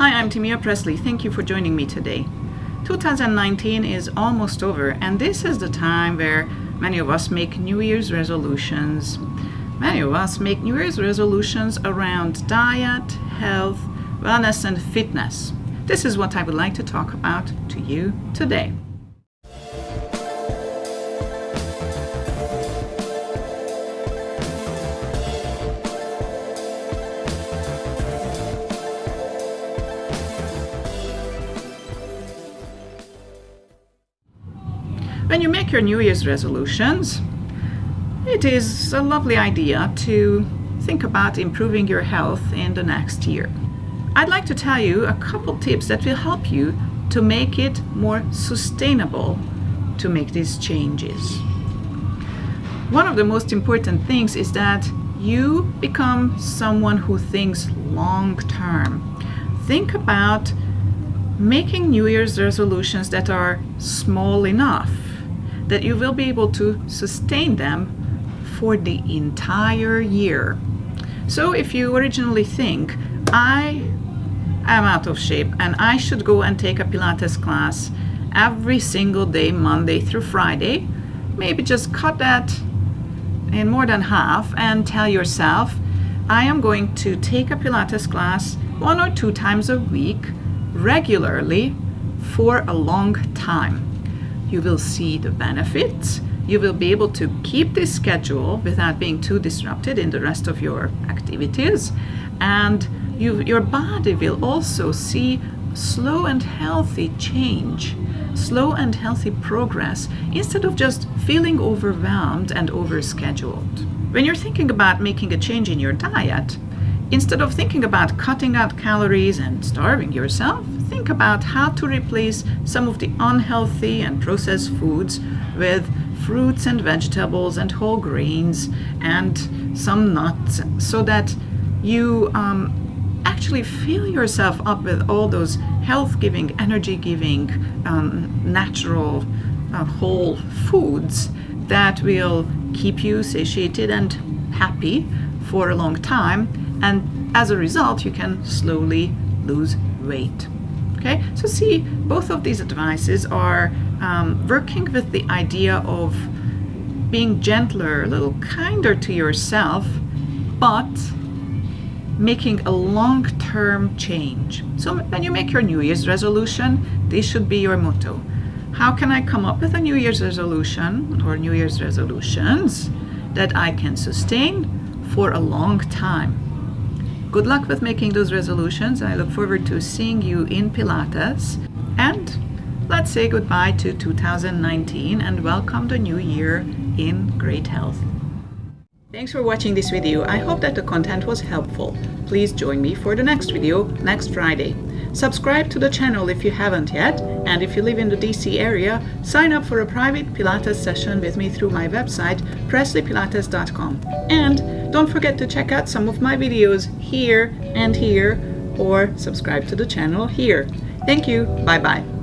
Hi, I'm Timea Presley. Thank you for joining me today. 2019 is almost over, and this is the time where many of us make New Year's resolutions. Many of us make New Year's resolutions around diet, health, wellness, and fitness. This is what I would like to talk about to you today. When you make your New Year's resolutions, it is a lovely idea to think about improving your health in the next year. I'd like to tell you a couple tips that will help you to make it more sustainable to make these changes. One of the most important things is that you become someone who thinks long term. Think about making New Year's resolutions that are small enough that you will be able to sustain them for the entire year. So if you originally think, I am out of shape and I should go and take a Pilates class every single day, Monday through Friday, maybe just cut that in more than half and tell yourself, I am going to take a Pilates class 1 or 2 times a week regularly for a long time. You will see the benefits. You will be able to keep this schedule without being too disrupted in the rest of your activities. And your body will also see slow and healthy change, slow and healthy progress, instead of just feeling overwhelmed and overscheduled. When you're thinking about making a change in your diet, instead of thinking about cutting out calories and starving yourself, think about how to replace some of the unhealthy and processed foods with fruits and vegetables and whole grains and some nuts, so that you actually fill yourself up with all those health-giving, energy-giving, natural, whole foods that will keep you satiated and happy for a long time. And as a result, you can slowly lose weight. Okay, so see, both of these advices are working with the idea of being gentler, a little kinder to yourself, but making a long-term change. So when you make your New Year's resolution, this should be your motto. How can I come up with a New Year's resolution or New Year's resolutions that I can sustain for a long time? Good luck with making those resolutions. I look forward to seeing you in Pilates. And let's say goodbye to 2019 and welcome the new year in great health. Thanks for watching this video. I hope that the content was helpful. Please join me for the next video next Friday. Subscribe to the channel if you haven't yet, and if you live in the DC area, sign up for a private Pilates session with me through my website, PresleyPilates.com. And don't forget to check out some of my videos here and here, or subscribe to the channel here. Thank you. Bye-bye.